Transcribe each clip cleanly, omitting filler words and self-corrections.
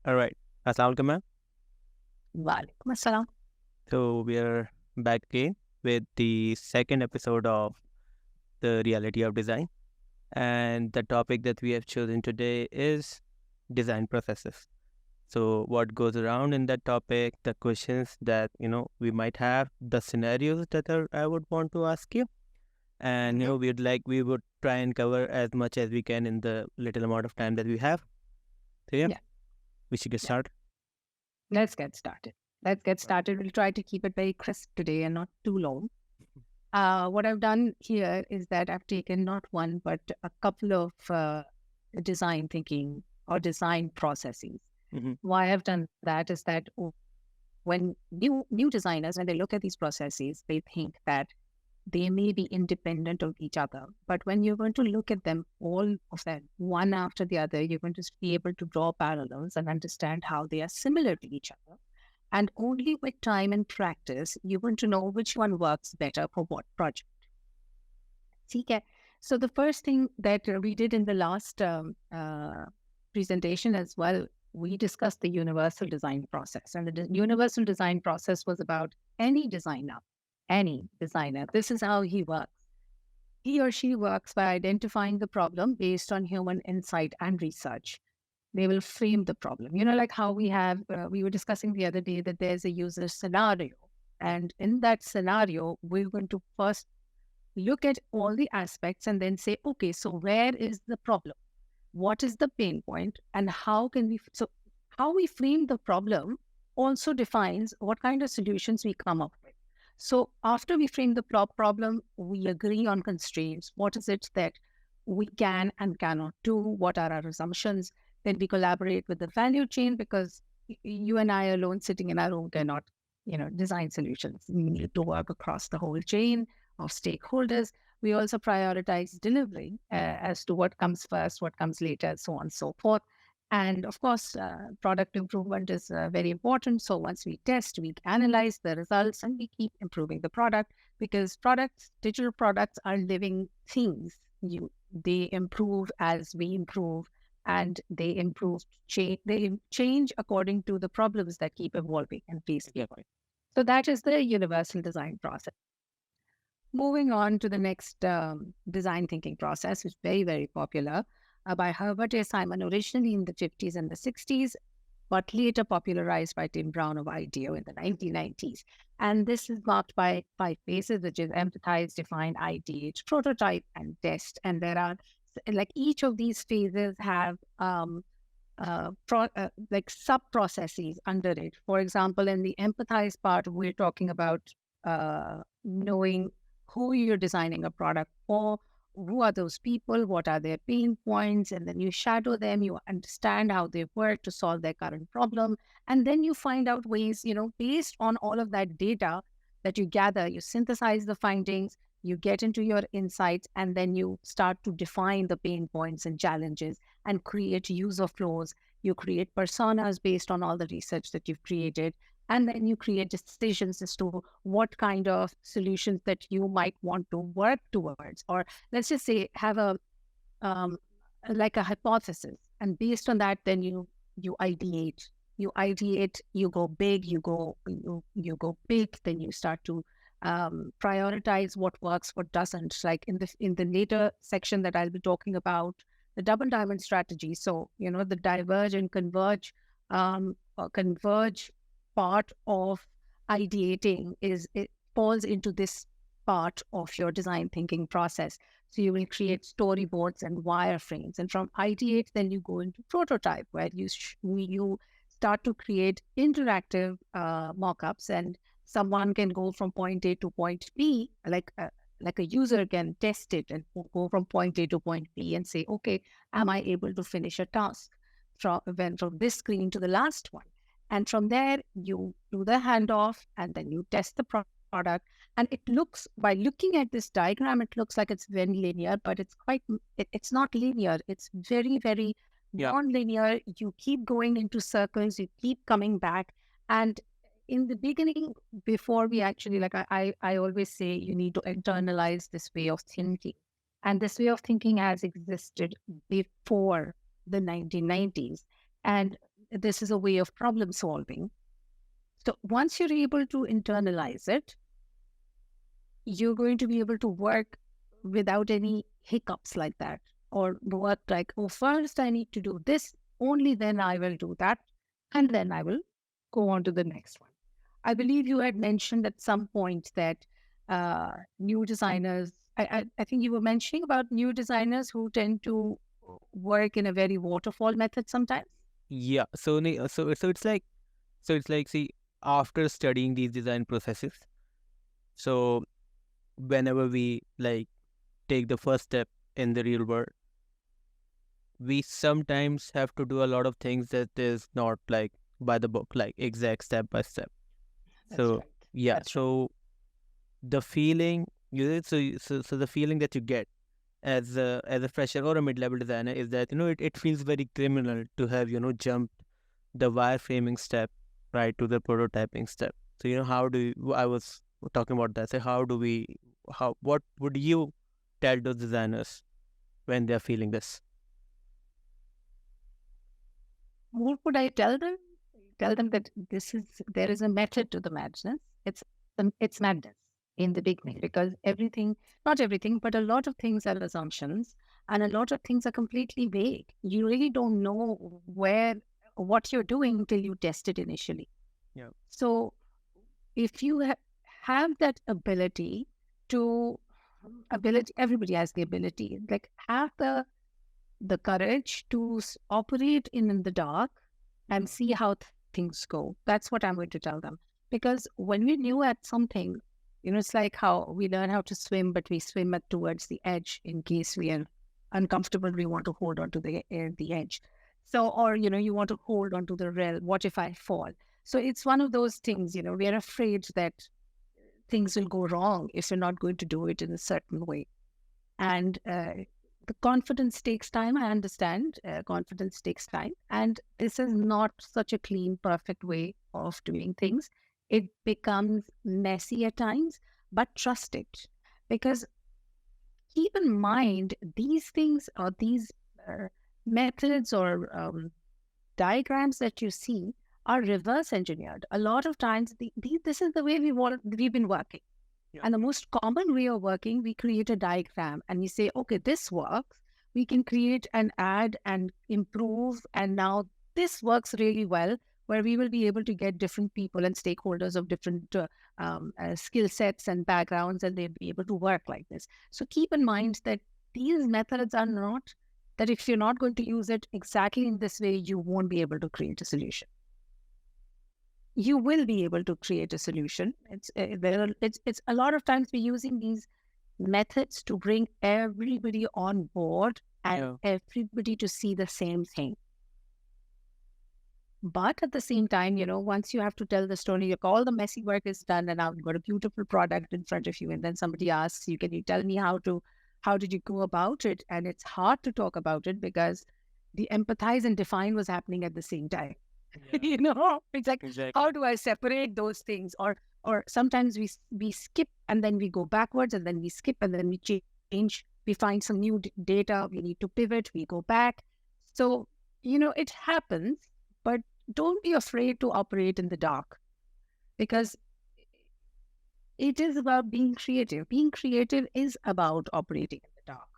All right. Assalamu alaikum, ma'am. Walaikum assalam. So we are back again with the second episode of the reality of design. And the topic that we have chosen today is design processes. So what goes around in that topic, the questions that, we might have, the scenarios that I would want to ask you. And, we would try and cover as much as we can in the little amount of time that we have. So Yeah. we should get Yeah. started. Let's get started. We'll try to keep it very crisp today and not too long. What I've done here is that I've taken not one, but a couple of design thinking or design processes. Mhm. Why I've done that is that when new designers, when they look at these processes, they think that they may be independent of each other. But when you're going to look at them, all of them, one after the other, you're going to be able to draw parallels and understand how they are similar to each other. And only with time and practice, you're going to know which one works better for what project. Okay. So the first thing that we did in the last presentation as well, we discussed the universal design process. And the universal design process was about any designer. This is how he works. He or she works by identifying the problem based on human insight and research. They will frame the problem. Like how we were discussing the other day that there's a user scenario. And in that scenario, we're going to first look at all the aspects and then say, okay, so where is the problem? What is the pain point? And how we frame the problem also defines what kind of solutions we come up with. So after we frame the problem, we agree on constraints. What is it that we can and cannot do? What are our assumptions? Then we collaborate with the value chain, because you and I alone sitting in our room cannot, design solutions. We need to work across the whole chain of stakeholders. We also prioritize delivery as to what comes first, what comes later, so on and so forth. And of course, product improvement is very important. So once we test, we analyze the results and we keep improving the product, because digital products are living things. They improve as we improve, and they change according to the problems that keep evolving and facing. So that is the universal design process. Moving on to the next design thinking process, which is very, very popular, by Herbert A. Simon, originally in the 50s and the 60s, but later popularized by Tim Brown of IDEO in the 1990s. And this is marked by 5 phases, which is empathize, define, ideate, prototype, and test. And there are, like, each of these phases have sub-processes under it. For example, in the empathize part, we're talking about knowing who you're designing a product for, who are those people, what are their pain points, and then you shadow them, you understand how they work to solve their current problem, and then you find out ways, based on all of that data that you gather, you synthesize the findings, you get into your insights, and then you start to define the pain points and challenges and create user flows. You create personas based on all the research that you've created. And then you create decisions as to what kind of solutions that you might want to work towards. Or let's just say have a hypothesis. And based on that, then you ideate. You go big, you go big, then you start to prioritize what works, what doesn't. Like in the later section that I'll be talking about, the double diamond strategy. So, the diverge and converge part of ideating it falls into this part of your design thinking process. So you will create storyboards and wireframes, and from ideate, then you go into prototype, where you start to create interactive mock-ups, and someone can go from point A to point B, like a user can test it and go from point A to point B and say, okay, am I able to finish a task from this screen to the last one? And from there, you do the handoff, and then you test the product. And by looking at this diagram, it looks like it's very linear, but it's not linear. It's very, very non-linear. You keep going into circles, you keep coming back. And in the beginning, before we actually, I always say, you need to internalize this way of thinking. And this way of thinking has existed before the 1990s. And this is a way of problem solving. So once you're able to internalize it, you're going to be able to work without any hiccups like that, or work like, oh, first I need to do this, only then I will do that, and then I will go on to the next one. I believe you had mentioned at some point that new designers, I think you were mentioning about new designers who tend to work in a very waterfall method sometimes. Yeah. So see, after studying these design processes, so whenever we like take the first step in the real world, we sometimes have to do a lot of things that is not like by the book, like exact step by step. That's So right. yeah, That's right. so the feeling so the feeling that you get as a fresher or a mid-level designer is that it feels very criminal to have jumped the wireframing step right to the prototyping step. So how do you, I was talking about that. So how what would you tell those designers when they're feeling this? What would I tell them? Tell them that there is a method to the madness. It's madness in the beginning, because everything, not everything, but a lot of things are assumptions, and a lot of things are completely vague. You really don't know what you're doing until you test it initially. Yeah. So if you have that to ability, everybody has the ability, like have the courage to operate in the dark and see how things go. That's what I'm going to tell them. Because when we're new at something, it's like how we learn how to swim, but we swim towards the edge in case we are uncomfortable. We want to hold on to the edge. So, or, you want to hold on to the rail. What if I fall? So it's one of those things, we are afraid that things will go wrong if you're not going to do it in a certain way. And the confidence takes time. I understand confidence takes time. And this is not such a clean, perfect way of doing things. It becomes messy at times, but trust it. Because keep in mind, these things or these methods or diagrams that you see are reverse engineered. A lot of times, this is the way we've been working. Yeah. And the most common way of working, we create a diagram and we say, okay, this works. We can create and add and improve. And now this works really well, where we will be able to get different people and stakeholders of different skill sets and backgrounds, and they'll be able to work like this. So keep in mind that these methods are not, that if you're not going to use it exactly in this way, you won't be able to create a solution. You will be able to create a solution. It's a lot of times we're using these methods to bring everybody on board and everybody to see the same thing. But at the same time, once you have to tell the story, all the messy work is done, and now you've got a beautiful product in front of you, and then somebody asks you, "Can you tell me how did you go about it?" And it's hard to talk about it because the empathize and define was happening at the same time. Yeah. Exactly. How do I separate those things? Or sometimes we skip and then we go backwards, and then we skip and then we change. We find some new data. We need to pivot. We go back. So it happens, but don't be afraid to operate in the dark, because it is about being creative. Being creative is about operating in the dark.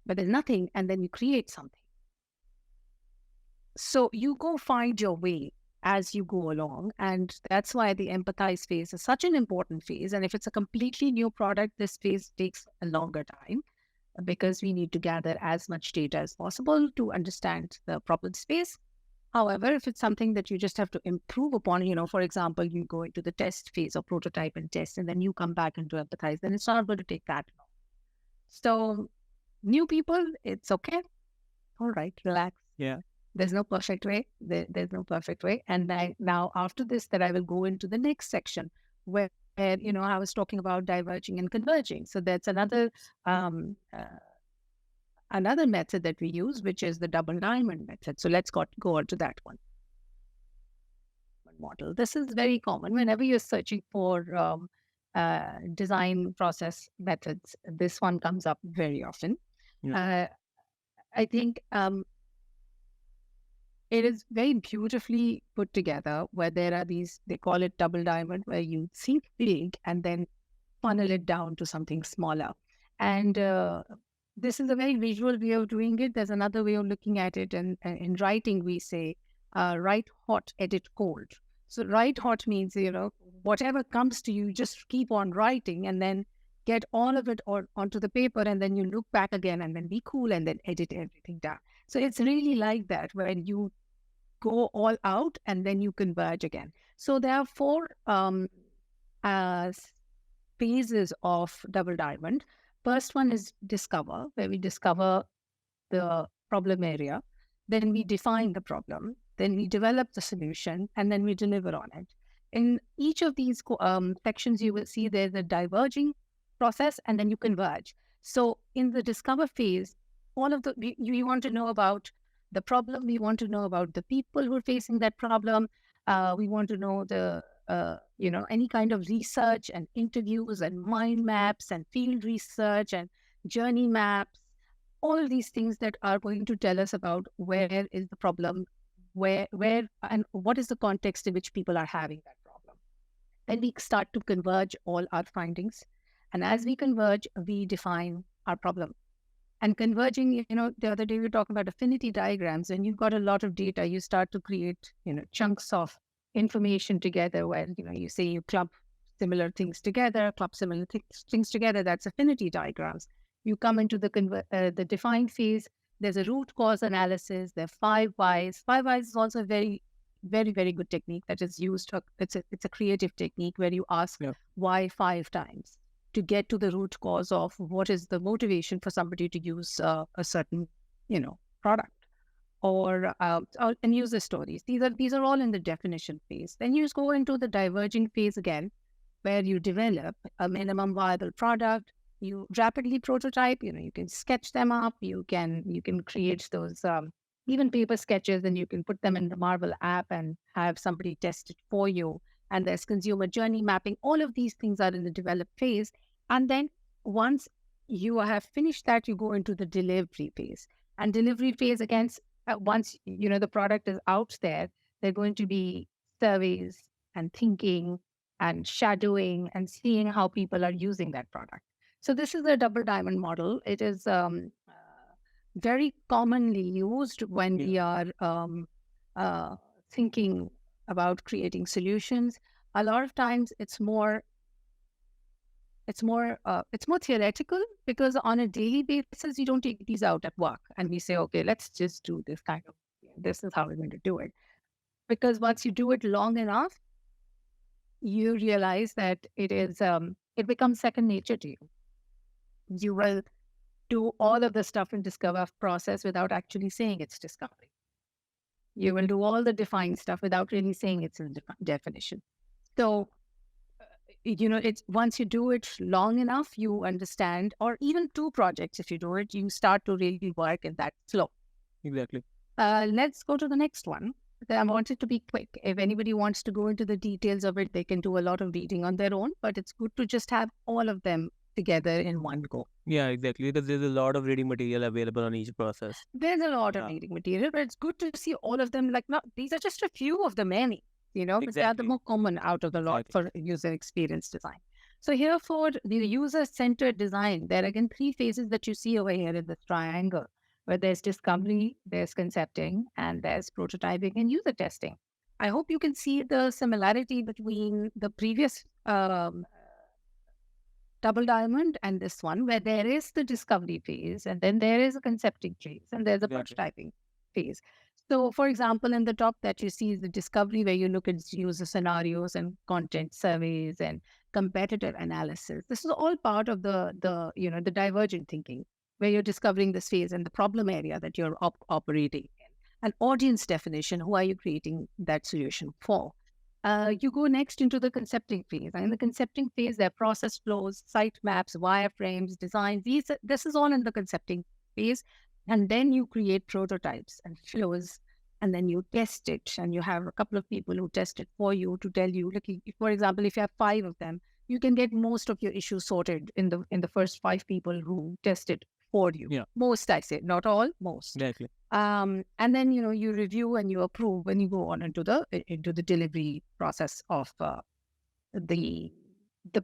But there's nothing, and then you create something. So you go find your way as you go along. And that's why the empathize phase is such an important phase. And if it's a completely new product, this phase takes a longer time, because we need to gather as much data as possible to understand the problem space. However, if it's something that you just have to improve upon, for example, you go into the test phase or prototype and test, and then you come back into empathize, then it's not going to take that long. So new people, it's okay. All right, relax. Yeah. There's no perfect way. There's no perfect way. And now after this, that I will go into the next section where I was talking about diverging and converging. So that's another method that we use, which is the double diamond method. So let's go on to that one. Model. This is very common whenever you're searching for design process methods. This one comes up very often. Yeah. I think it is very beautifully put together, where there are these, they call it double diamond, where you think big and then funnel it down to something smaller. And this is a very visual way of doing it. There's another way of looking at it. And in writing, we say, write hot, edit cold. So write hot means, whatever comes to you, just keep on writing and then get all of it onto the paper. And then you look back again and then be cool and then edit everything down. So it's really like that, where you go all out and then you converge again. So there are four phases of double diamond. First one is discover, where we discover the problem area. Then we define the problem. Then we develop the solution, and then we deliver on it. In each of these sections, you will see there's a diverging process, and then you converge. So in the discover phase, you want to know about the problem. We want to know about the people who are facing that problem. We want to know any kind of research and interviews and mind maps and field research and journey maps, all of these things that are going to tell us about where is the problem, where and what is the context in which people are having that problem. Then we start to converge all our findings. And as we converge, we define our problem. And converging, the other day we were talking about affinity diagrams, and you've got a lot of data. You start to create, chunks of information together where, you say you club similar things together, things together. That's affinity diagrams. You come into the define phase. There's a root cause analysis. There are 5 whys. 5 whys is also a very, very, very good technique that is used. It's a creative technique where you ask why 5 times to get to the root cause of what is the motivation for somebody to use a certain, product and user stories. These are all in the definition phase. Then you just go into the diverging phase again, where you develop a minimum viable product. You rapidly prototype. You can sketch them up. You can create those even paper sketches, and you can put them in the Marvel app and have somebody test it for you. And there's consumer journey mapping. All of these things are in the develop phase. And then once you have finished that, you go into the delivery phase. And delivery phase, again, once the product is out there, there are going to be surveys and thinking and shadowing and seeing how people are using that product. So this is a double diamond model. It is very commonly used when we are thinking about creating solutions. A lot of times it's more theoretical, because on a daily basis, you don't take these out at work and we say, okay, let's just do this this is how we're going to do it. Because once you do it long enough, you realize that it becomes second nature to you. You will do all of the stuff in discover process without actually saying it's discovery. You will do all the define stuff without really saying it's in definition. So, it's once you do it long enough, you understand, or even 2 projects, if you do it, you start to really work in that flow. Exactly. Let's go to the next one. I want it to be quick. If anybody wants to go into the details of it, they can do a lot of reading on their own, but it's good to just have all of them together in one go. Yeah, exactly. Because there's a lot of reading material available on each process. There's a lot of reading material, but it's good to see all of them. These are just a few of the many. But they are the more common out of the lot for user experience design. So here for the user-centered design, there are again 3 phases that you see over here in this triangle, where there's discovery, there's concepting, and there's prototyping and user testing. I hope you can see the similarity between the previous double diamond and this one, where there is the discovery phase, and then there is a concepting phase, and there's a prototyping phase. So, for example, in the top that you see is the discovery, where you look at user scenarios and content surveys and competitor analysis. This is all part of the divergent thinking, where you're discovering this phase and the problem area that you're operating in. An audience definition, who are you creating that solution for? You go next into the concepting phase. And in the concepting phase, there are process flows, site maps, wireframes, designs. This is all in the concepting phase. And then you create prototypes and flows, and then you test it. And you have a couple of people who test it for you to tell you, look, for example, if you have 5 of them, you can get most of your issues sorted in the first 5 people who test it for you. Yeah. Most, I say, not all, most. Exactly. And then you review and you approve when you go on into the delivery process of the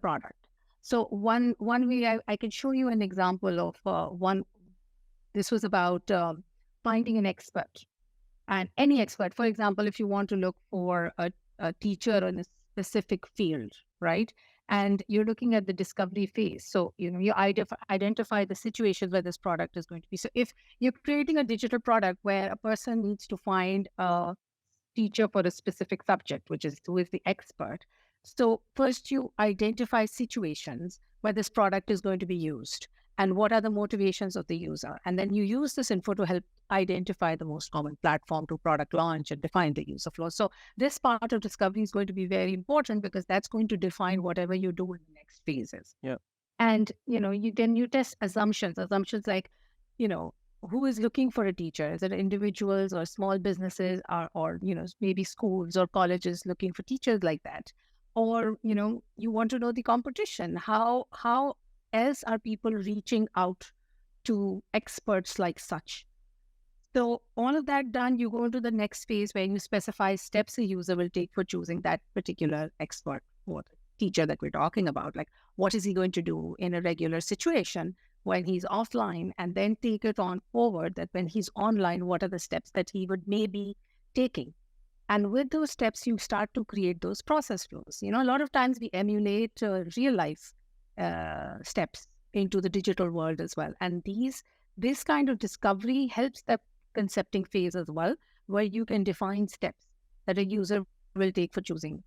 product. So one way I can show you an example of one. This was about finding an expert, and any expert. For example, if you want to look for a teacher in a specific field, right? And you're looking at the discovery phase. So, you identify the situations where this product is going to be. So if you're creating a digital product where a person needs to find a teacher for a specific subject, who is the expert. So first you identify situations where this product is going to be used and what are the motivations of the user. And then you use this info to help identify the most common platform to product launch and define the user flow. So this part of discovery is going to be very important because that's going to define whatever you do in the next phases. Yeah. And, you test assumptions like, who is looking for a teacher? Is it individuals or small businesses or maybe schools or colleges looking for teachers like that? Or, you want to know the competition. How else are people reaching out to experts like such? So all of that done, you go into the next phase where you specify steps a user will take for choosing that particular expert or teacher that we're talking about. Like, what is he going to do in a regular situation when he's offline, and then take it on forward that when he's online, what are the steps that he would maybe taking? And with those steps, you start to create those process flows. A lot of times we emulate real life steps into the digital world as well. And this kind of discovery helps the concepting phase as well, where you can define steps that a user will take for choosing,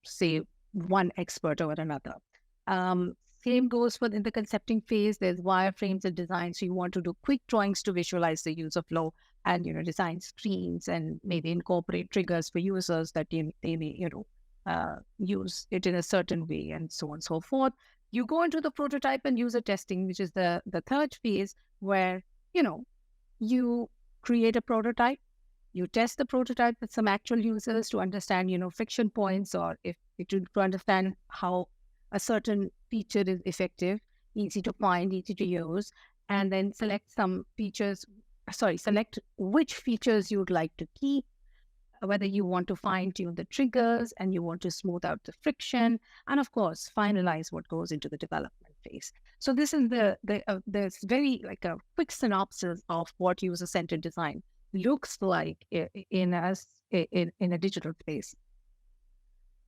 say one expert over another. Same goes for in the concepting phase. There's wireframes and design. So you want to do quick drawings to visualize the user flow and, design screens and maybe incorporate triggers for users that they may, use it in a certain way and so on and so forth. You go into the prototype and user testing, which is the third phase where, you create a prototype, you test the prototype with some actual users to understand, friction points, or to understand how a certain feature is effective, easy to find, easy to use, and then select which features you'd like to keep, whether you want to fine tune the triggers and you want to smooth out the friction, and of course, finalize what goes into the development phase. So this is this very like a quick synopsis of what user-centered design looks like in a digital space.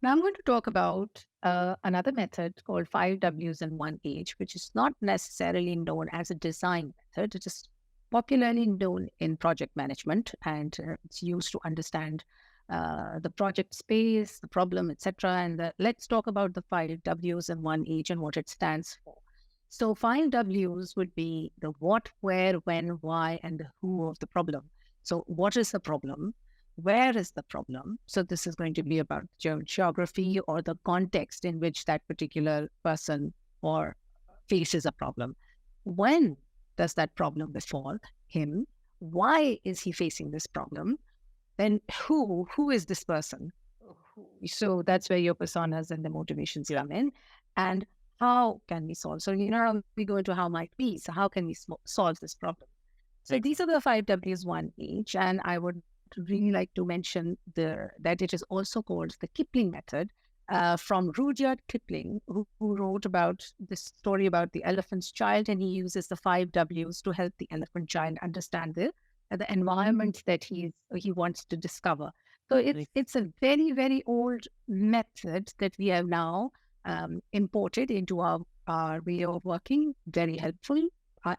Now I'm going to talk about another method called 5 Ws and 1 H, which is not necessarily known as a design method. It is popularly known in project management, and it's used to understand the project space, the problem, etc. And let's talk about the 5 Ws and 1 H and what it stands for. So 5 Ws would be the what, where, when, why, and the who of the problem. So what is the problem? Where is the problem? So this is going to be about geography or the context in which that particular person or faces a problem. When does that problem befall him? Why is he facing this problem? Then who is this person? So that's where your personas and the motivations come in. And how can we solve? So, we go into how might be. So how can we solve this problem? So these are the 5 Ws, 1 H. And I would really like to mention that it is also called the Kipling method from Rudyard Kipling, who wrote about this story about the elephant's child, and he uses the 5 Ws to help the elephant child understand the environment that he wants to discover. So it's a very, very old method that we have now imported into our way of working. Very helpful.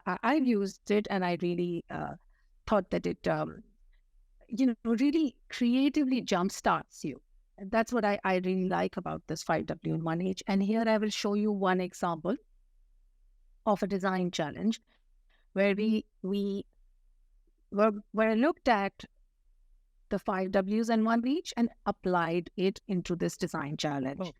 I've used it, and I really thought that it really creatively jumpstarts you. And that's what I really like about this 5 W and 1 H. And here I will show you one example of a design challenge where we looked at the 5 Ws and 1 H and applied it into this design challenge. Oh.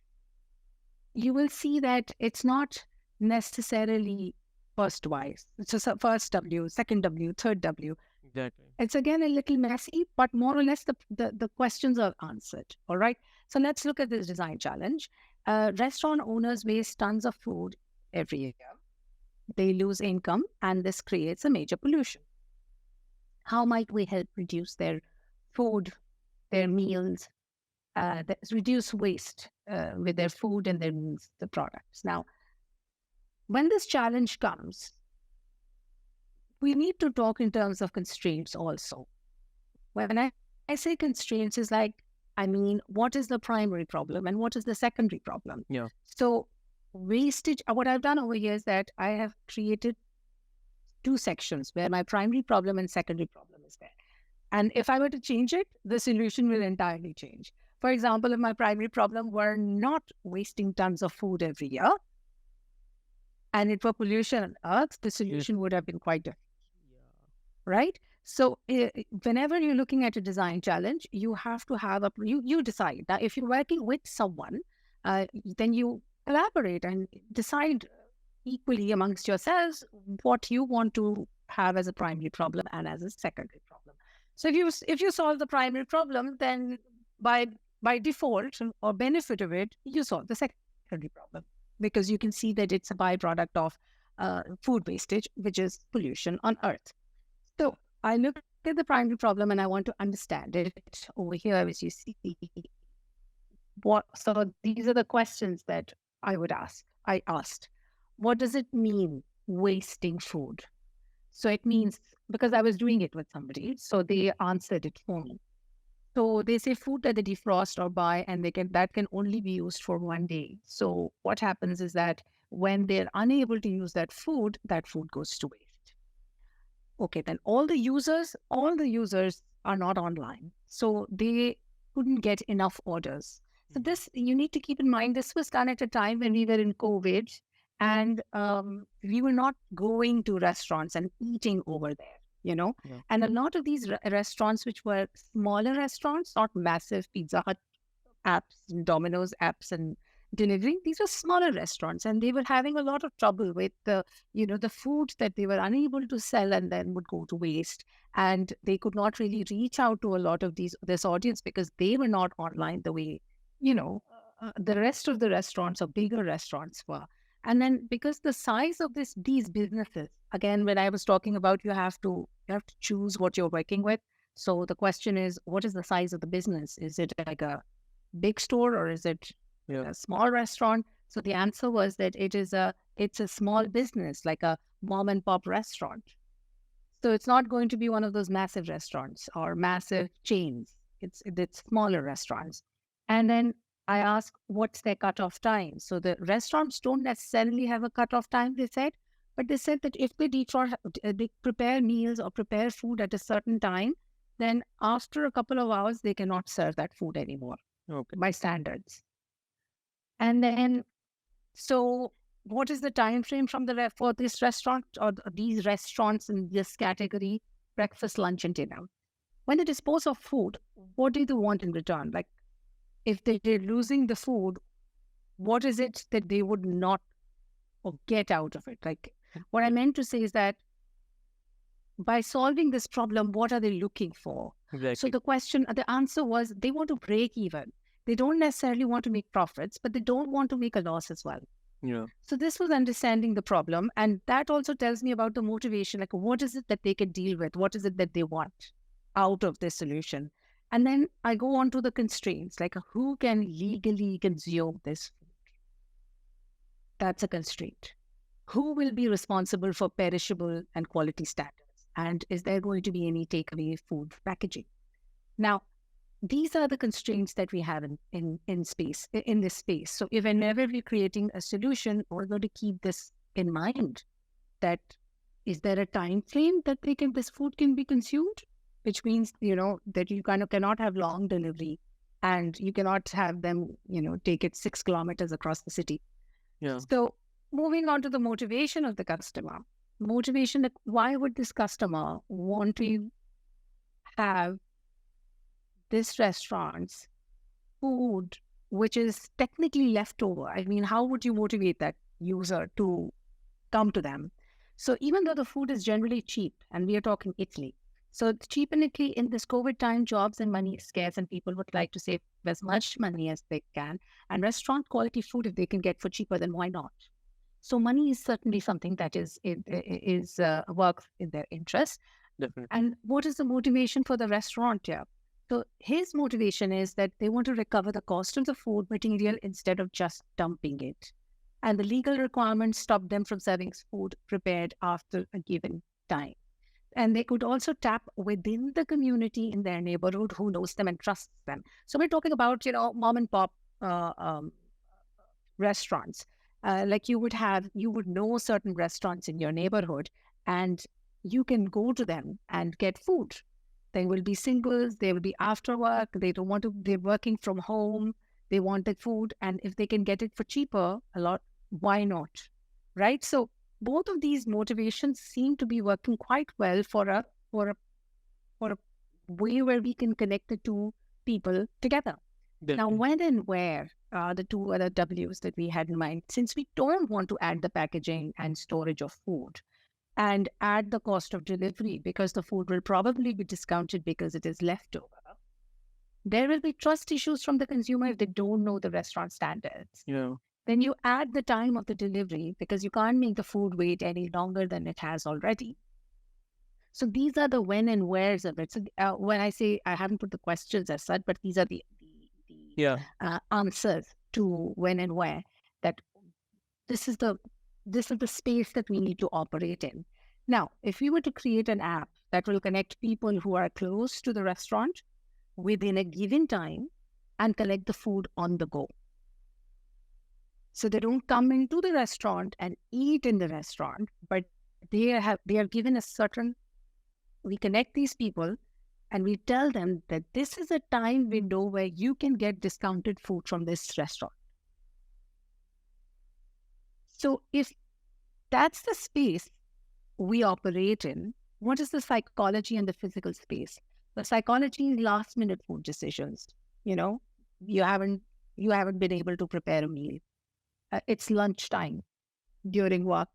You will see that it's not necessarily first-wise. It's just a first W, second W, third W. Exactly. It's again a little messy, but more or less the questions are answered. All right. So let's look at this design challenge. Restaurant owners waste tons of food every year. they lose income, and this creates a major pollution. How might we help reduce their food, their meals, reduce waste with their food and their meals, the products? Now, when this challenge comes, we need to talk in terms of constraints also. When I say constraints, is like, I mean, what is the primary problem and what is the secondary problem? Yeah. So wastage, what I've done over here is that I have created two sections where my primary problem and secondary problem is there. And if I were to change it, the solution will entirely change. For example, if my primary problem were not wasting tons of food every year, and it were pollution on Earth, the solution would have been quite different. Right? So whenever you're looking at a design challenge, you have to have you decide. Now, if you're working with someone, then you collaborate and decide equally amongst yourselves what you want to have as a primary problem and as a secondary problem. So if you solve the primary problem, then by default or benefit of it, you solve the secondary problem, because you can see that it's a byproduct of food wastage, which is pollution on Earth. So I look at the primary problem and I want to understand it over here, as you see. So these are the questions that I asked. What does it mean, wasting food? So it means, because I was doing it with somebody, so they answered it for me. So they say food that they defrost or buy, and that can only be used for one day. So what happens is that when they're unable to use that food goes to waste. Okay, then all the users are not online. So they couldn't get enough orders. So this, you need to keep in mind, this was done at a time when we were in COVID, and we were not going to restaurants and eating over there, Yeah. And a lot of these restaurants, which were smaller restaurants, not massive Pizza Hut apps, Domino's apps and delivery, these were smaller restaurants, and they were having a lot of trouble with the food that they were unable to sell and then would go to waste. And they could not really reach out to a lot of this audience because they were not online the way, the rest of the restaurants or bigger restaurants were. And then because the size of these businesses, again, when I was talking about you have to choose what you're working with. So the question is, what is the size of the business? Is it like a big store or is it a small restaurant? So the answer was that it's a small business, like a mom and pop restaurant. So it's not going to be one of those massive restaurants or massive chains. It's smaller restaurants. And then I asked, what's their cutoff time? So the restaurants don't necessarily have a cutoff time, they said, but they said that if they prepare meals or prepare food at a certain time, then after a couple of hours, they cannot serve that food anymore by standards. And then, so what is the time frame for this restaurant or these restaurants in this category? Breakfast, lunch, and dinner. When they dispose of food, what do they want in return? Like, if they're losing the food, what is it that they would not get out of it? Like, what I meant to say is that by solving this problem, what are they looking for? Exactly. So the answer was they want to break even. They don't necessarily want to make profits, but they don't want to make a loss as well. Yeah. So this was understanding the problem. And that also tells me about the motivation. Like, what is it that they can deal with? What is it that they want out of this solution? And then I go on to the constraints, like who can legally consume this food? That's a constraint. Who will be responsible for perishable and quality standards? And is there going to be any takeaway food packaging? Now, these are the constraints that we have in this space. So whenever we're creating a solution, we're going to keep this in mind. That is there a time frame that this food can be consumed? Which means, that you kind of cannot have long delivery and you cannot have them, take it 6 kilometers across the city. Yeah. So moving on to the motivation of the customer. Motivation, why would this customer want to have this restaurant's food, which is technically leftover? I mean, how would you motivate that user to come to them? So even though the food is generally cheap, and we are talking Italy, so it's cheap in Italy in this COVID time, jobs and money is scarce, and people would like to save as much money as they can. And restaurant quality food, if they can get for cheaper, then why not? So money is certainly something that is works in their interest. Definitely. And what is the motivation for the restaurant here? So his motivation is that they want to recover the cost of the food material instead of just dumping it. And the legal requirements stop them from serving food prepared after a given time. And they could also tap within the community in their neighborhood who knows them and trusts them. So we're talking about, mom and pop uh, um, restaurants. Like you would know certain restaurants in your neighborhood, and you can go to them and get food. They will be singles, they will be after work, they don't want to, they're working from home, they want the food, and if they can get it for cheaper, a lot, why not? Right? So both of these motivations seem to be working quite well for a way where we can connect the two people together. Now, Definitely. when and where are the two other W's that we had in mind? Since we don't want to add the packaging and storage of food and add the cost of delivery because the food will probably be discounted because it is leftover, there will be trust issues from the consumer if they don't know the restaurant standards. Yeah. Then you add the time of the delivery because you can't make the food wait any longer than it has already. So these are the when and wheres of it. So when I say I haven't put the questions as such, but these are Yeah. answers to when and where. That this is the space that we need to operate in. Now, if we were to create an app that will connect people who are close to the restaurant within a given time and collect the food on the go. So they don't come into the restaurant and eat in the restaurant, but they are given a certain, we connect these people and we tell them that this is a time window where you can get discounted food from this restaurant. So if that's the space we operate in, what is the psychology and the physical space? The psychology is last minute food decisions. You haven't been able to prepare a meal. It's lunchtime during work,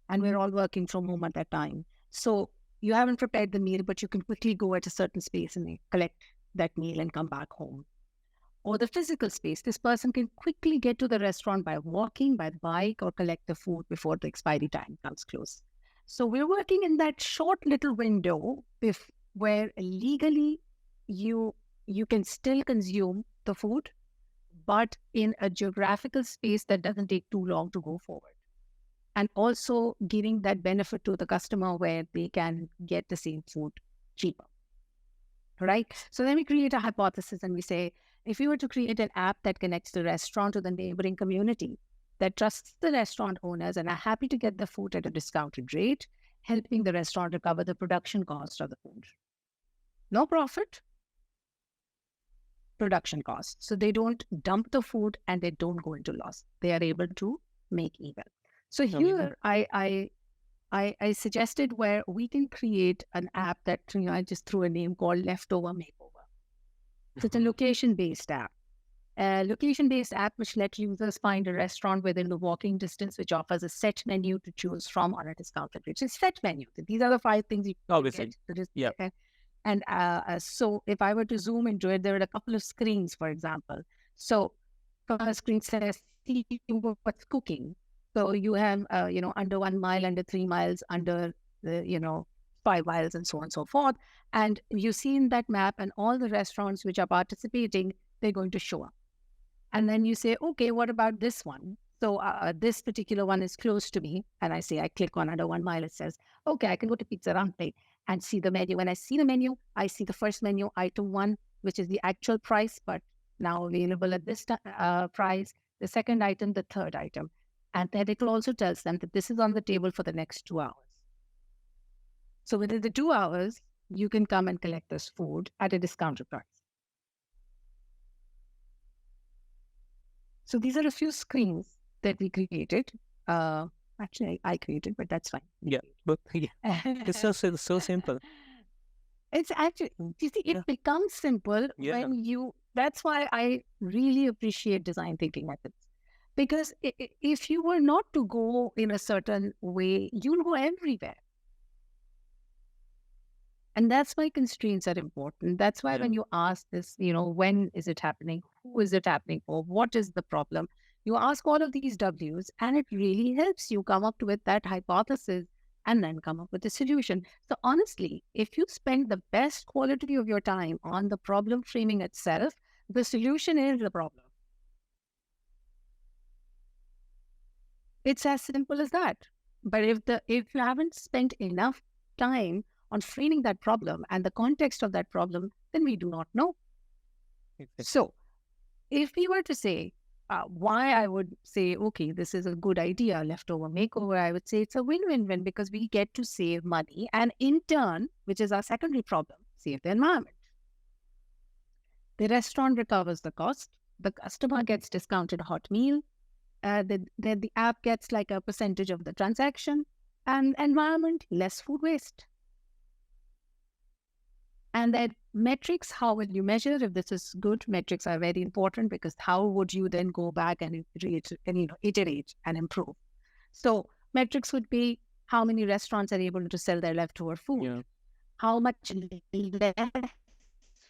and we're all working from home at that time. So you haven't prepared the meal, but you can quickly go at a certain space and collect that meal and come back home. Or the physical space, this person can quickly get to the restaurant by walking, by bike, or collect the food before the expiry time comes close. So we're working in that short little window where legally you can still consume the food, but in a geographical space that doesn't take too long to go forward. And also giving that benefit to the customer where they can get the same food cheaper. Right? So then we create a hypothesis and we say, if we were to create an app that connects the restaurant to the neighboring community, that trusts the restaurant owners and are happy to get the food at a discounted rate, helping the restaurant recover the production cost of the food. No profit, production cost. So they don't dump the food and they don't go into loss. They are able to make even. So here I suggested where we can create an app that, I just threw a name called Leftover Makeover. So it's a location-based app. A location-based app which lets users find a restaurant within the walking distance, which offers a set menu to choose from on a discounted rate. So it's set menu. These are the 5 things you can Obviously. get. Yeah. And so if I were to zoom into it, there are a couple of screens, for example. So first screen says, see what's cooking. So you have, under 1 mile, under 3 miles, under, 5 miles, and so on and so forth. And you see in that map and all the restaurants which are participating, they're going to show up. And then you say, okay, what about this one? So this particular one is close to me. And I click on under 1 mile. It says, okay, I can go to Pizza Rampe and see the menu. When I see the menu, I see the first menu, item 1, which is the actual price, but now available at this price, the second item, the third item. And then it also tells them that this is on the table for the next 2 hours. So within the 2 hours, you can come and collect this food at a discounted price. So these are a few screens that we created. Actually, I created, but that's fine. Yeah. But yeah, it's so simple. It's actually, you see, it becomes simple when that's why I really appreciate design thinking methods. Because if you were not to go in a certain way, you'll go everywhere. And that's why constraints are important. That's why when you ask this, when is it happening? Who is it happening for? What is the problem? You ask all of these W's, and it really helps you come up with that hypothesis and then come up with a solution. So honestly, if you spend the best quality of your time on the problem framing itself, the solution is the problem. It's as simple as that. But if you haven't spent enough time on framing that problem and the context of that problem, then we do not know. Exactly. So if we were to say why I would say, okay, this is a good idea, leftover makeover, I would say it's a win-win-win because we get to save money and in turn, which is our secondary problem, save the environment. The restaurant recovers the cost. The customer gets discounted hot meal. The app gets like a percentage of the transaction, and environment, less food waste. And then metrics, how will you measure if this is good? Metrics are very important because how would you then go back and iterate and improve? So metrics would be how many restaurants are able to sell their leftover food, how much less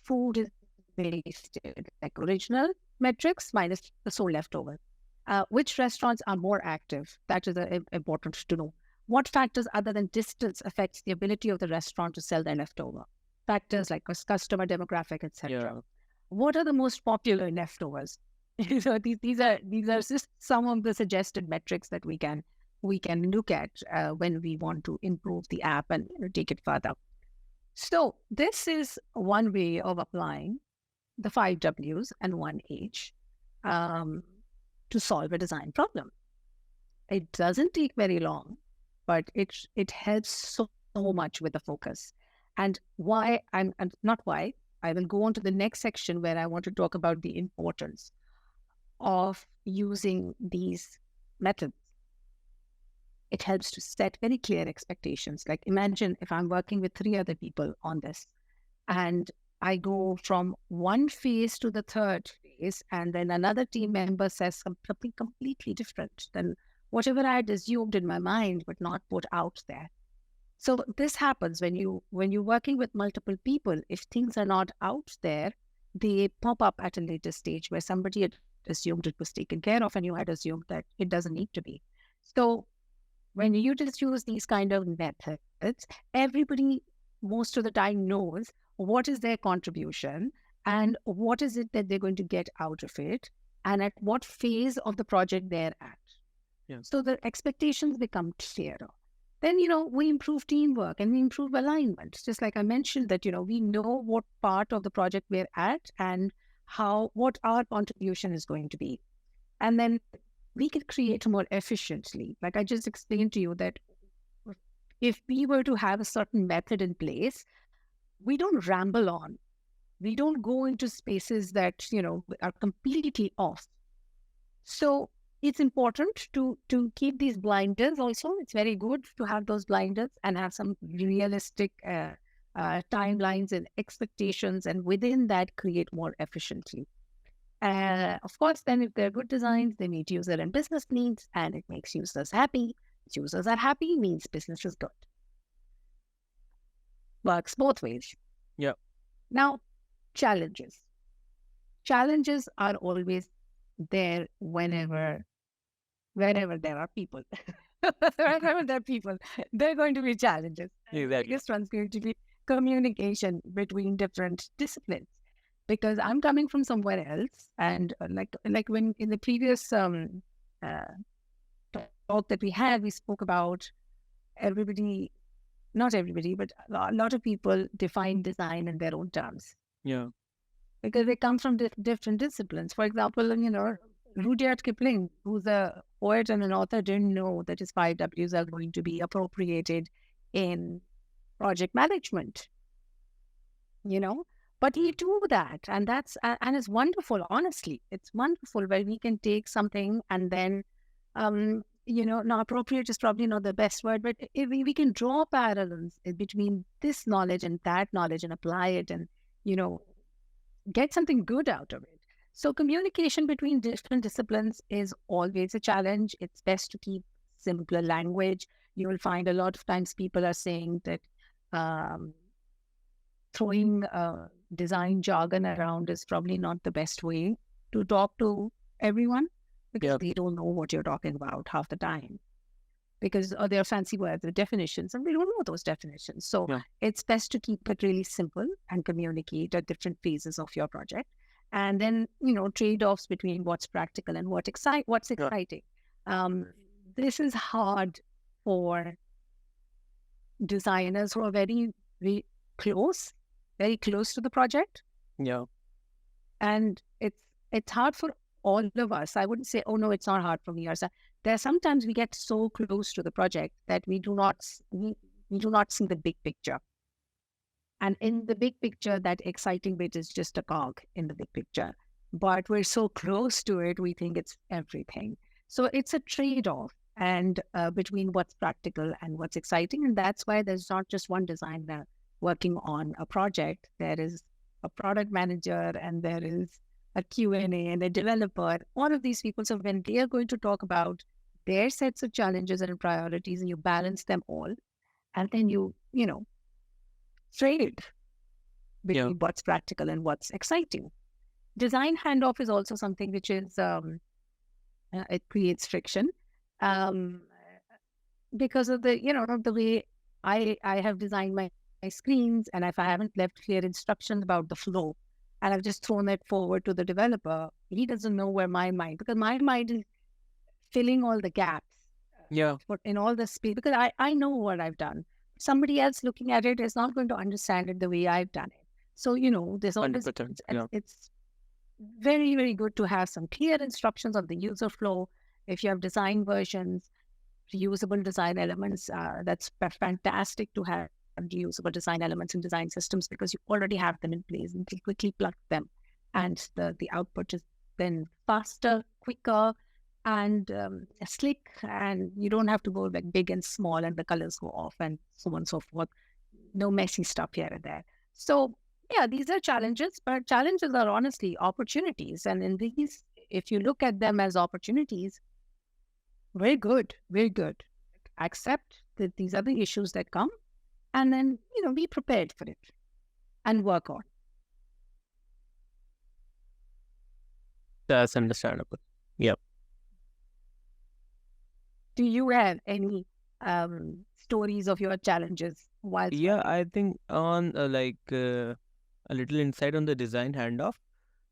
food is wasted, like original metrics minus the sold leftover. Which restaurants are more active? That is important to know. What factors other than distance affects the ability of the restaurant to sell their leftover? Factors like customer demographic, etc. What are the most popular leftovers? These are just some of the suggested metrics that we can look at when we want to improve the app and take it further. So this is one way of applying the 5 W's and 1 H to solve a design problem. It doesn't take very long, but it helps so much with the focus. And I will go on to the next section where I want to talk about the importance of using these methods. It helps to set very clear expectations. Like imagine if I'm working with 3 other people on this and I go from one phase to the third phase and then another team member says something completely different than whatever I had assumed in my mind but not put out there. So this happens when you're working with multiple people. If things are not out there, they pop up at a later stage where somebody had assumed it was taken care of and you had assumed that it doesn't need to be. So when you just use these kind of methods, everybody most of the time knows what is their contribution and what is it that they're going to get out of it and at what phase of the project they're at. Yeah. So the expectations become clearer. Then, we improve teamwork and we improve alignment. Just like I mentioned that, we know what part of the project we're at and what our contribution is going to be. And then we can create more efficiently. Like I just explained to you that if we were to have a certain method in place, we don't ramble on. We don't go into spaces that, are completely off. So it's important to keep these blinders also. It's very good to have those blinders and have some realistic timelines and expectations, and within that, create more efficiently. Of course, then if they're good designs, they meet user and business needs, and it makes users happy. Users are happy means business is good. Works both ways. Yeah. Now, challenges. Challenges are always there whenever there are people. Whenever there are people, there are going to be challenges. Exactly. This one's going to be communication between different disciplines. Because I'm coming from somewhere else, and like when in the previous talk that we had, we spoke about not everybody, but a lot of people define design in their own terms. Yeah. Because they come from different disciplines. For example, Rudyard Kipling, who's a poet and an author, didn't know that his 5 W's are going to be appropriated in project management. But we do that, and it's wonderful. Honestly, it's wonderful where we can take something and then, now appropriate is probably not the best word, but if we can draw parallels between this knowledge and that knowledge and apply it, and get something good out of it. So communication between different disciplines is always a challenge. It's best to keep simpler language. You will find a lot of times people are saying that throwing design jargon around is probably not the best way to talk to everyone. because they don't know what you're talking about half the time. Because they're fancy words, the definitions, and they don't know those definitions. So it's best to keep it really simple and communicate at different phases of your project. And then, trade-offs between what's practical and what's exciting. This is hard for designers who are very, very close to the project. Yeah. And it's hard for all of us. I wouldn't say, oh no, it's not hard for me. Or there sometimes we get so close to the project that we do not see the big picture. And in the big picture, that exciting bit is just a cog in the big picture. But we're so close to it, we think it's everything. So it's a trade-off and between what's practical and what's exciting. And that's why there's not just one designer working on a project. There is a product manager and there is a Q&A and a developer, all of these people. So when they are going to talk about their sets of challenges and priorities, and you balance them all, and then you trade between what's practical and what's exciting. Design handoff is also something which is, it creates friction because of the way I have designed my screens, and if I haven't left clear instructions about the flow, and I've just thrown it forward to the developer, he doesn't know where my mind, because my mind is filling all the gaps in all the space, because I know what I've done. Somebody else looking at it is not going to understand it the way I've done it. So, there's always, it's very, very good to have some clear instructions of the user flow. If you have design versions, reusable design elements, that's fantastic to have reusable design elements in design systems, because you already have them in place and you quickly plug them. And the output is then faster, quicker, and slick, and you don't have to go like big and small and the colors go off and so on and so forth. No messy stuff here and there. So these are challenges, but challenges are honestly opportunities. And in these, if you look at them as opportunities, very good. Accept that these are the issues that come, and then, be prepared for it and work on. That's understandable. Yep. Do you have any stories of your challenges while? I think on a little insight on the design handoff,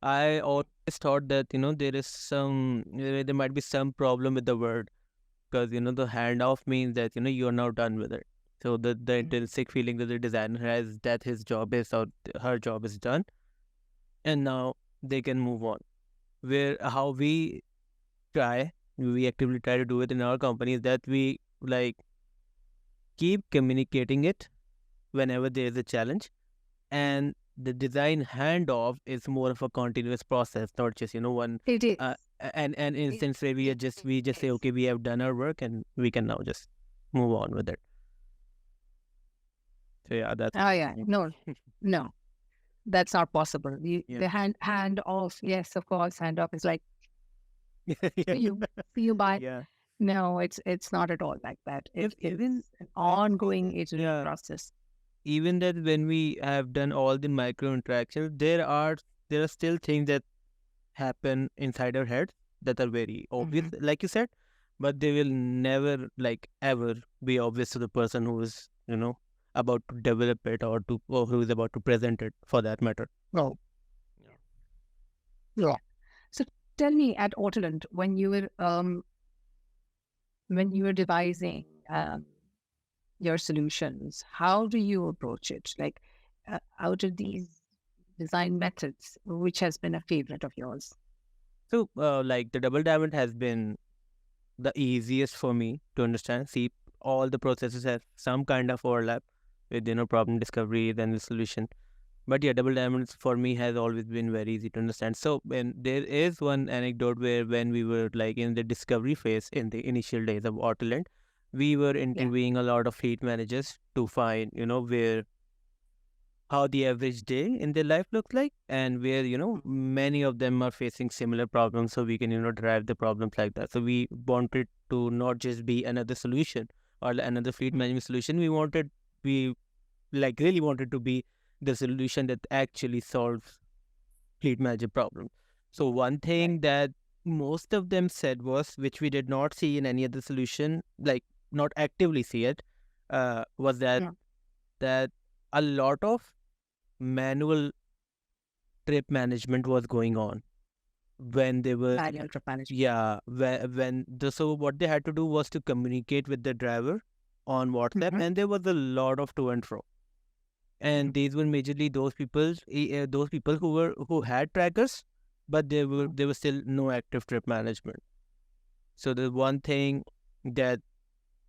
I always thought that there might be some problem with the word, because the handoff means that you are now done with it. So the intrinsic feeling that the designer has that his job is, or her job is done, and now they can move on. How we actively try to do it in our company is that we keep communicating it whenever there is a challenge, and the design handoff is more of a continuous process, not just one. It is an instance where we just say, okay, we have done our work and we can now just move on with it. So that's no, that's not possible. The handoff, yes, of course, handoff is like you buy. No, it's not at all like that. It's an ongoing iterative process. Even that when we have done all the micro interactions, there are still things that happen inside our heads that are very obvious, like you said, but they will never ever be obvious to the person who is about to develop it, or who is about to present it, for that matter. Well, so tell me, at Autoland, when you were devising your solutions, how do you approach it? Out of these design methods, which has been a favorite of yours? So the double diamond has been the easiest for me to understand. See, all the processes have some kind of overlap with problem discovery, then the solution. But double diamonds for me has always been very easy to understand. So when there is one anecdote where when we were in the discovery phase in the initial days of Autoland, we were interviewing a lot of fleet managers to find how the average day in their life looks like, and where many of them are facing similar problems, so we can drive the problems like that. So we wanted to not just be another solution or another fleet management solution. We really wanted to be the solution that actually solves fleet management problems. So one thing that most of them said was, which we did not see in any other solution, like not actively see it, was that Yeah. that a lot of manual trip management was going on when they were, Manual trip management. yeah, when the so what they had to do was to communicate with the driver on WhatsApp, Mhm. and there was a lot of to and fro. And these were majorly those people who had trackers, but there was still no active trip management. So the one thing that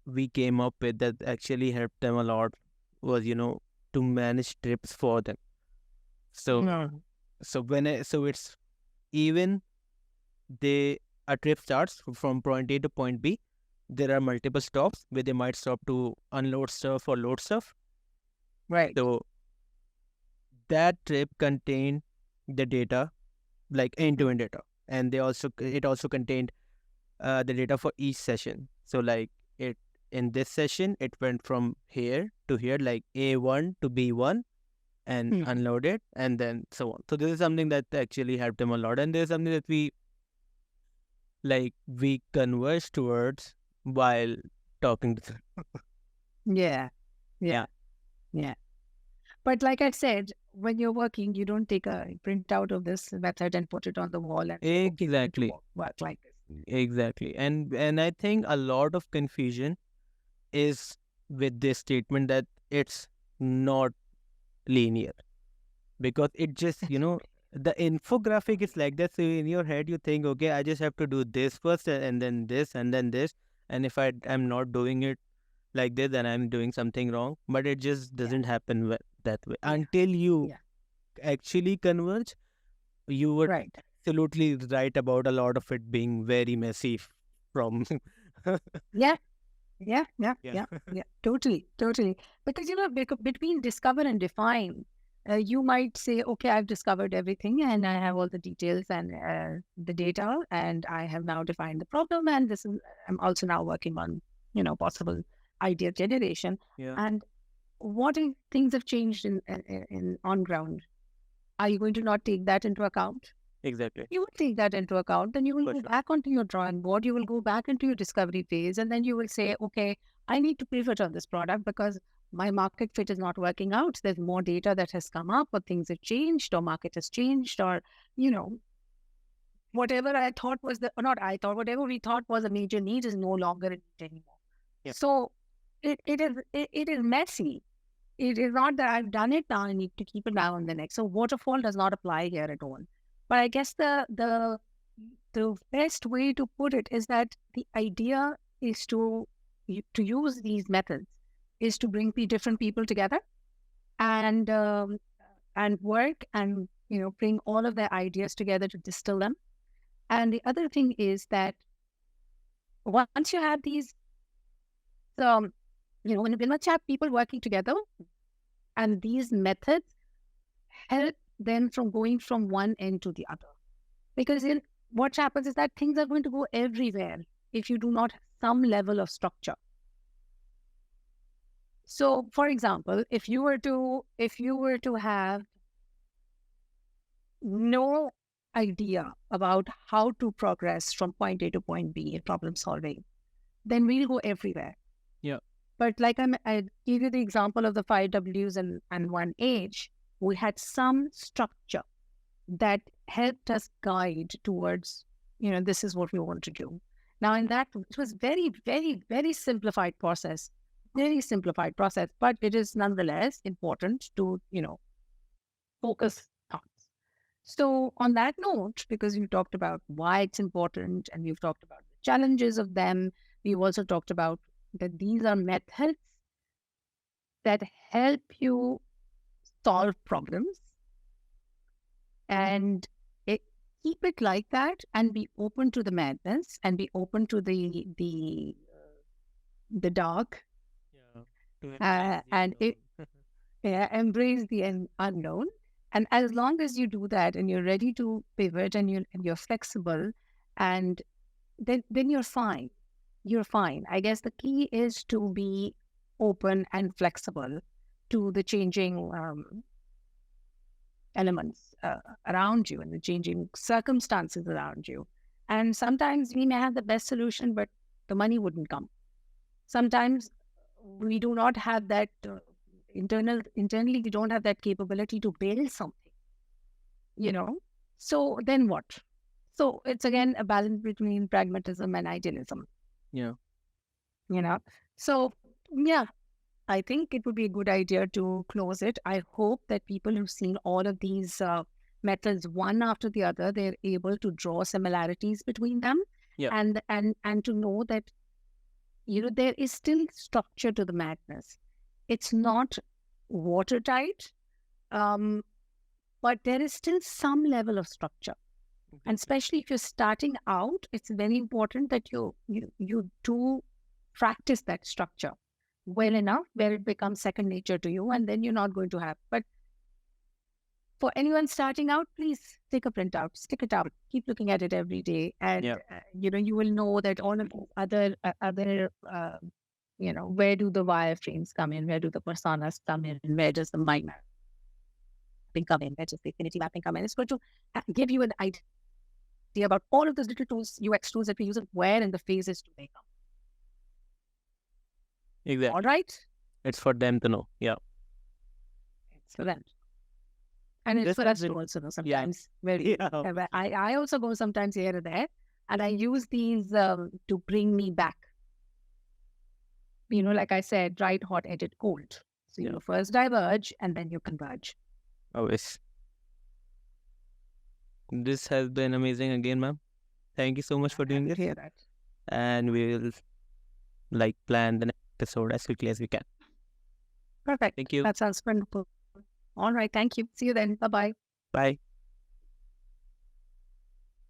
we came up with that actually helped them a lot was, to manage trips for them. So No. so it's even they a trip starts from point A to point B. There are multiple stops where they might stop to unload stuff or load stuff. Right. So that trip contained the data, like end-to-end data, and it also contained the data for each session. So like it in this session, it went from here to here, like A1 to B1, and Mhm. unloaded, and then so on. So this is something that actually helped them a lot, and there's something that we converge towards while talking to them. Yeah. Yeah, Yeah. Yeah. But like I said, when you're working, you don't take a printout of this method and put it on the wall and say, okay, we're going to exactly, work like this. exactly, and I think a lot of confusion is with this statement that it's not linear, because it just, the infographic is like that. So in your head, you think, okay, I just have to do this first, and then this, and then this. And if I am not doing it like this, then I'm doing something wrong. But it just Yeah. doesn't happen that way Yeah. until you Yeah. actually converge. You were Right. absolutely right about a lot of it being very messy from. Yeah. Yeah. Yeah. Yeah. Yeah. Yeah. Totally. Totally. Because, between discover and define, you might say, okay, I've discovered everything and I have all the details and the data, and I have now defined the problem. And I'm also now working on, possible idea generation. Yeah, And what if things have changed in on ground? Are you going to not take that into account? exactly. You will take that into account. Then you will For go sure. back onto your drawing board. You will go back into your discovery phase, and then you will say, okay, I need to pivot on this product because my market fit is not working out. There's more data that has come up, or things have changed, or market has changed, or you know whatever I thought was the or not I thought whatever we thought was a major need is no longer a need anymore. Yeah. So it is messy. It is not that I've done it now. I need to keep it now on the next. So waterfall does not apply here at all. But I guess the best way to put it is that the idea is to use these methods is to bring different people together and work and bring all of their ideas together to distill them. And the other thing is that once you have these, once you have people working together, and these methods help them from going from one end to the other. Because what happens is that things are going to go everywhere if you do not have some level of structure. So, for example, if you were to have no idea about how to progress from point A to point B in problem solving, then we'll go everywhere. Yeah. But like I gave you the example of the 5 Ws and 1H, we had some structure that helped us guide towards, this is what we want to do. Now, in that, it was very, very, very simplified process, but it is nonetheless important to, focus on. So on that note, because you talked about why it's important and we've talked about the challenges of them, we've also talked about that these are methods that help you solve problems and keep it like that and be open to the madness and be open to the dark Yeah. To embrace the and unknown. embrace the unknown. And as long as you do that and you're ready to pivot and you're flexible, and then you're fine. You're fine. I guess the key is to be open and flexible to the changing elements around you and the changing circumstances around you. And sometimes we may have the best solution, but the money wouldn't come. Sometimes we do not have that internally, we don't have that capability to build something, So then what? So it's again a balance between pragmatism and idealism. Yeah. So yeah, I think it would be a good idea to close it. I hope that people who've seen all of these methods one after the other, they're able to draw similarities between them, and to know that there is still structure to the madness. It's not watertight, but there is still some level of structure. And especially if you're starting out, it's very important that you do practice that structure well enough where it becomes second nature to you, and then you're not going to have. But for anyone starting out, please take a printout, stick it out, keep looking at it every day, and you will know that all of the other where do the wireframes come in, where do the personas come in, where does the mind mapping come in, where does the affinity mapping come in. It's going to give you an idea about all of those little tools, UX tools that we use, and where in the phases do they come. Exactly. All right. It's for them to know. Yeah. It's for them. And it's for us to also know sometimes. I also go sometimes here and there, and I use these to bring me back. Like I said, right, hot, edit, cold. So you first diverge and then you converge. Always. This has been amazing again, ma'am. Thank you so much for doing this. Hear that. And we will plan the next episode as quickly as we can. Perfect. Thank you. That sounds wonderful. All right. Thank you. See you then. Bye-bye. Bye.